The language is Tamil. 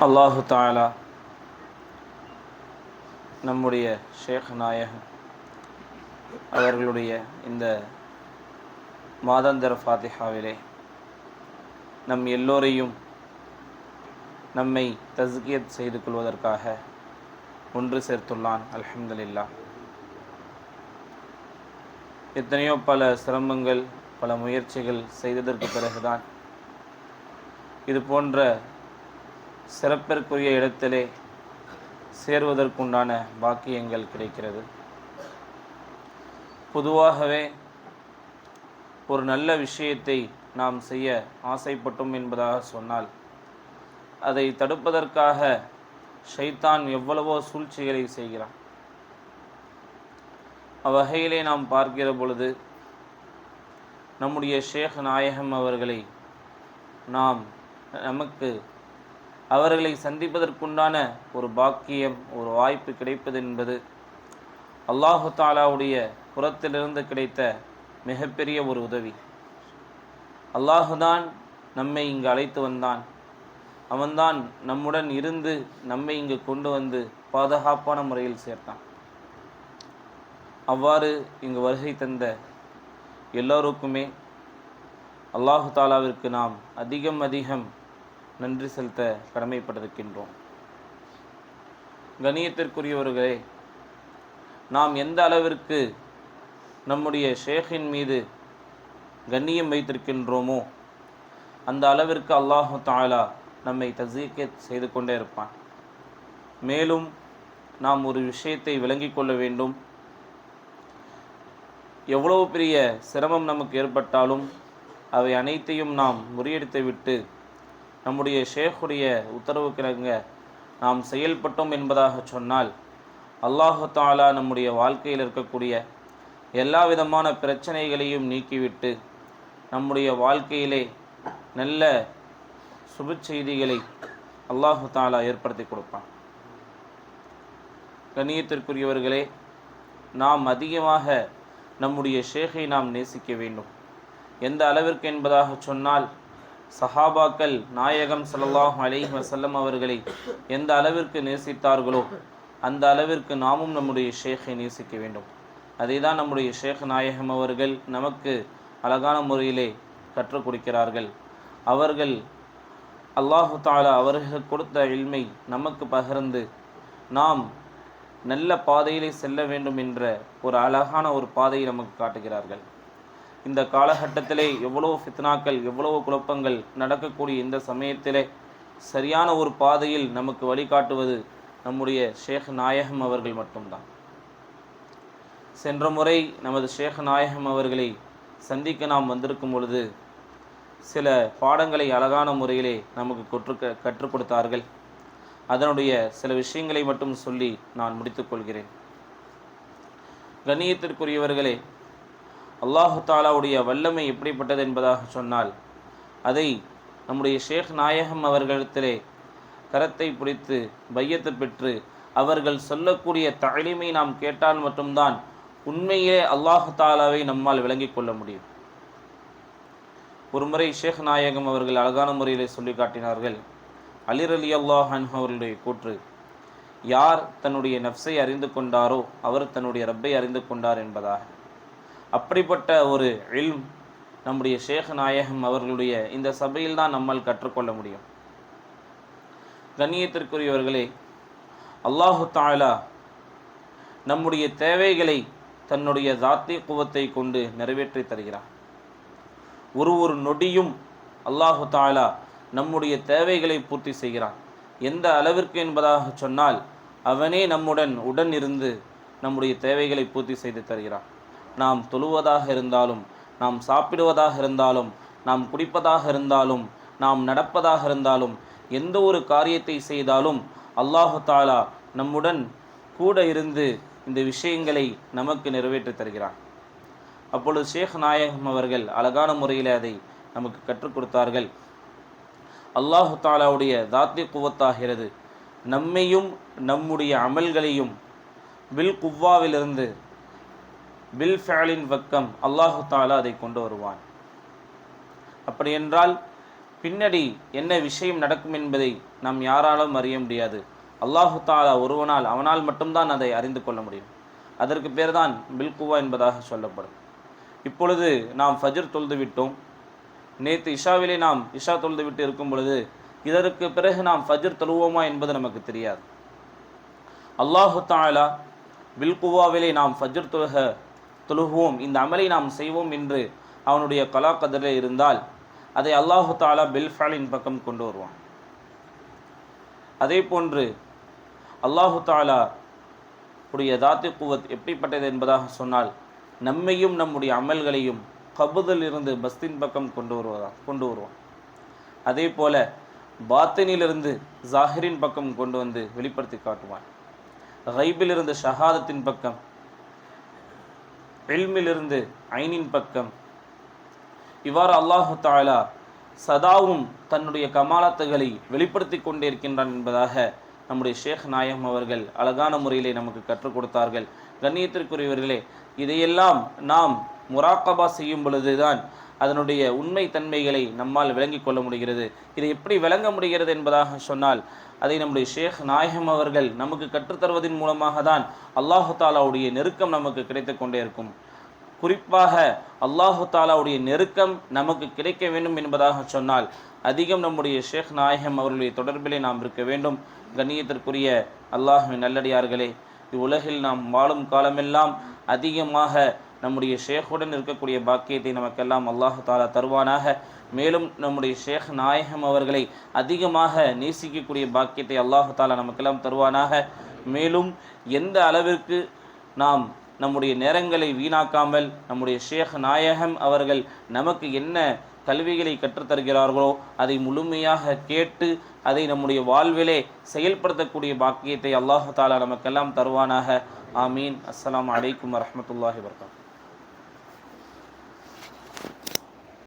அல்லாஹு தஆலா நம்முடைய ஷேக் நாயகம் அவர்களுடைய இந்த மாதாந்திர ஃபாத்திஹாவிலே நம் எல்லோரையும் நம்மை தஸ்கியத் செய்து கொள்வதற்காக ஒன்று சேர்த்துள்ளான். அல்ஹம்துலில்லாஹ். எத்தனையோ பல சிரமங்கள், பல முயற்சிகள் செய்ததற்கு பிறகுதான் இது போன்ற சிறப்பிற்குரிய இடத்திலே சேருவதற்குண்டான பாக்கியங்கள் கிடைக்கிறது. பொதுவாகவே ஒரு நல்ல விஷயத்தை நாம் செய்ய ஆசைப்பட்டோம் என்பதாக சொன்னால் அதை தடுப்பதற்காக ஷைத்தான் எவ்வளவோ சூழ்ச்சிகளை செய்கிறான். அவ்வகையிலே நாம் பார்க்கிற பொழுது நம்முடைய ஷேக் நாயகம் அவர்களை நமக்கு அவர்களை சந்திப்பதற்குண்டான ஒரு பாக்கியம், ஒரு வாய்ப்பு கிடைப்பது என்பது அல்லாஹு தஆலாவுடைய புறத்திலிருந்து கிடைத்த மிகப்பெரிய ஒரு உதவி. அல்லாஹுதான் நம்மை இங்கு அழைத்து வந்தான். அவன்தான் நம்முடன் இருந்து நம்மை இங்கு கொண்டு வந்து பாதுகாப்பான முறையில் சேர்த்தான். அவ்வாறு இங்கு வருகை தந்த எல்லோருக்குமே அல்லாஹு தஆலாவிற்கு நாம் அதிகம் நன்றி செலுத்த கடமைப்பட்டிருக்கின்றோம். கண்ணியத்திற்குரியவர்களே, நாம் எந்த அளவிற்கு நம்முடைய ஷேக்கின் மீது கண்ணியம் வைத்திருக்கின்றோமோ அந்த அளவிற்கு அல்லாஹு தஆலா நம்மை தஸ்கீயத் செய்து கொண்டே இருப்பான். மேலும் நாம் ஒரு விஷயத்தை விளங்கிக் கொள்ள வேண்டும். எவ்வளவு பெரிய சிரமம் நமக்கு ஏற்பட்டாலும் அவை அனைத்தையும் நாம் முறியடித்து விட்டு நம்முடைய ஷேக்குடைய உத்தரவுக்கிணங்க நாம் செயல்பட்டோம் என்பதாக சொன்னால் அல்லாஹு தஆலா நம்முடைய வாழ்க்கையில் இருக்கக்கூடிய எல்லா விதமான பிரச்சனைகளையும் நீக்கிவிட்டு நம்முடைய வாழ்க்கையிலே நல்ல சுப செய்திகளை அல்லாஹு தஆலா ஏற்படுத்தி கொடுப்பான். கண்ணியத்திற்குரியவர்களே, நாம் அதிகமாக நம்முடைய ஷேக்கை நாம் நேசிக்க வேண்டும். எந்த அளவிற்கு என்பதாக சொன்னால் சஹாபாக்கள் நாயகம் ஸல்லல்லாஹு அலைஹி வஸல்லம் அவர்களை எந்த அளவிற்கு நேசித்தார்களோ அந்த அளவிற்கு நாமும் நம்முடைய ஷேக்கை நேசிக்க வேண்டும். அதை தான் நம்முடைய ஷேக் நாயகம் அவர்கள் நமக்கு அழகான முறையிலே கற்றுக் கொடுக்கிறார்கள். அவர்கள் அல்லாஹு தஆலா அவர்கள் கொடுத்த இல்மை நமக்கு பகிர்ந்து நாம் நல்ல பாதையிலே செல்ல வேண்டும் என்ற ஒரு அழகான ஒரு பாதையை நமக்கு காட்டுகிறார்கள். இந்த காலகட்டத்திலே எவ்வளவு ஃபித்னாக்கள், எவ்வளவு குழப்பங்கள் நடக்கக்கூடிய இந்த சமயத்திலே சரியான ஒரு பாதையில் நமக்கு வழிகாட்டுவது நம்முடைய ஷேக் நாயகம் அவர்கள் மட்டும்தான். சென்ற முறை நமது ஷேக் நாயகம் அவர்களை சந்திக்க நாம் வந்திருக்கும் பொழுது சில பாடங்களை அழகான முறையிலே நமக்கு கற்றுக் கொடுத்தார்கள். அதனுடைய சில விஷயங்களை மட்டும் சொல்லி நான் முடித்துக்கொள்கிறேன். கண்ணியத்திற்குரியவர்களே, அல்லாஹு தஆலாவுடைய வல்லமை எப்படிப்பட்டது என்பதாக சொன்னால் அதை நம்முடைய ஷேக் நாயகம் அவர்களிடத்திலே கரத்தை பிடித்து பையத்து பெற்று அவர்கள் சொல்லக்கூடிய தஅலீமை நாம் கேட்டால் மட்டும்தான் உண்மையிலே அல்லாஹு தஆலாவை நம்மால் விளங்கிக் கொள்ள முடியும். ஒரு முறை ஷேக் நாயகம் அவர்கள் அழகான முறையிலே சொல்லி காட்டினார்கள். அலி ரலியல்லாஹு அன்ஹு அவர்களுடைய கூற்று, யார் தன்னுடைய நஃப்ஸை அறிந்து கொண்டாரோ அவர் தன்னுடைய ரப்பை அறிந்து கொண்டார் என்பதாக. அப்படிப்பட்ட ஒரு இல்ம் நம்முடைய ஷேக் நாயகம் அவர்களுடைய இந்த சபையில் தான் நம்மால் கற்றுக்கொள்ள முடியும். கண்ணியத்திற்குரியவர்களே, அல்லாஹு தஆலா நம்முடைய தேவைகளை தன்னுடைய ذாத்தி குவத்தை கொண்டு நிறைவேற்றி தருகிறார். ஒரு நொடியும் அல்லாஹு தஆலா நம்முடைய தேவைகளை பூர்த்தி செய்கிறான். எந்த அளவிற்கு என்பதாக சொன்னால் அவனே உடன் இருந்து நம்முடைய தேவைகளை பூர்த்தி செய்து தருகிறான். நாம் தொழுவதாக இருந்தாலும், நாம் சாப்பிடுவதாக இருந்தாலும், நாம் குடிப்பதாக இருந்தாலும், நாம் நடப்பதாக இருந்தாலும், எந்த ஒரு காரியத்தை செய்தாலும் அல்லாஹு தஆலா நம்முடன் கூட இருந்து இந்த விஷயங்களை நமக்கு நிறைவேற்றி தருகிறான். அப்பொழுது ஷேக் நாயகம் அவர்கள் அழகான முறையில் அதை நமக்கு கற்றுக் கொடுத்தார்கள். அல்லாஹு தஆலாவுடைய ذாத்தி குவத்தாகிறது நம்மையும் நம்முடைய அமல்களையும் பில் குவ்வாவிலிருந்து பில் ஃபஅலின் பக்கம் அல்லாஹு தஆலா அதை கொண்டு வருவான். அப்படி என்றால் பின்னாடி என்ன விஷயம் நடக்கும் என்பதை நாம் யாராலும் அறிய முடியாது. அல்லாஹு தாலா ஒருவனால், அவனால் மட்டும்தான் அதை அறிந்து கொள்ள முடியும். அதற்கு பேர் தான் பில்குவா என்பதாக சொல்லப்படும். இப்பொழுது நாம் ஃபஜ்ர் தொழுது விட்டோம். நேற்று இஷாவிலே நாம் இஷா தொழுது விட்டு இருக்கும் பொழுது இதற்கு பிறகு நாம் ஃபஜ்ர் தொழுவோமா என்பது நமக்கு தெரியாது. அல்லாஹு தாலா பில்குவாவிலே நாம் ஃபஜ்ர் தொழுவோம், இந்த அமலை நாம் செய்வோம் என்று அவனுடைய கலா கதரிலே இருந்தால் அதை அல்லாஹு தாலா பில்ஃபாலின் பக்கம் கொண்டு வருவான். அதே போன்று அல்லாஹு தாலா உடைய தாத்தி குவத் எப்படிப்பட்டது என்பதாக சொன்னால், நம்மையும் நம்முடைய அமல்களையும் கபுதில் இருந்து பஸ்தின் பக்கம் கொண்டு வருவான். அதே போல பாத்தினிலிருந்து ஜாஹிரின் பக்கம் கொண்டு வந்து வெளிப்படுத்தி காட்டுவான். கைபிலிருந்து ஷஹாதத்தின் பக்கம், இல்மிலிருந்து ஐனின் பக்கம், இவ்வாறு அல்லாஹு தாலா சதாவும் தன்னுடைய கமாலத்துகளை வெளிப்படுத்தி கொண்டே இருக்கின்றான் என்பதாக நம்முடைய ஷேக் நாயகம் அவர்கள் அழகான முறையிலே நமக்கு கற்றுக் கொடுத்தார்கள். கண்ணியத்திற்குரியவர்களே, இதையெல்லாம் நாம் முராக்கபா செய்யும் பொழுதுதான் அதனுடைய உண்மை தன்மைகளை நம்மால் விளங்கிக் கொள்ள முடிகிறது. இதை எப்படி விளங்க முடிகிறது என்பதாக சொன்னால், அதை நம்முடைய ஷேக் நாயகம் அவர்கள் நமக்கு கற்றுத்தருவதன் மூலமாக தான் அல்லாஹு தாலாவுடைய நெருக்கம் நமக்கு கிடைத்து கொண்டே இருக்கும். குறிப்பாக அல்லாஹு தாலாவுடைய நெருக்கம் நமக்கு கிடைக்க வேண்டும் என்பதாக சொன்னால் அதிகம் நம்முடைய ஷேக் நாயகம் அவர்களுடைய தொடர்பிலே நாம் இருக்க வேண்டும். கண்ணியத்திற்குரிய அல்லாஹ்வின் நல்லடியார்களே, இவ்வுலகில் நாம் வாழும் காலமெல்லாம் அதிகமாக நம்முடைய ஷேக்குடன் இருக்கக்கூடிய பாக்கியத்தை நமக்கெல்லாம் அல்லாஹு தாலா தருவானாக. மேலும் நம்முடைய ஷேக் நாயகம் அவர்களை அதிகமாக நேசிக்கக்கூடிய பாக்கியத்தை அல்லாஹு தாலா நமக்கெல்லாம் தருவானாக. மேலும் எந்த அளவிற்கு நாம் நம்முடைய நேரங்களை வீணாக்காமல் நம்முடைய ஷேக் நாயகம் அவர்கள் நமக்கு என்ன கல்விகளை கற்றுத்தருகிறார்களோ அதை முழுமையாக கேட்டு அதை நம்முடைய வாழ்விலே செயல்படுத்தக்கூடிய பாக்கியத்தை அல்லாஹு தாலா நமக்கெல்லாம் தருவானாக. ஆமீன். அஸ்ஸலாமு அலைக்கும் வரஹ்மத்துல்லாஹி வபரகாத்துஹு.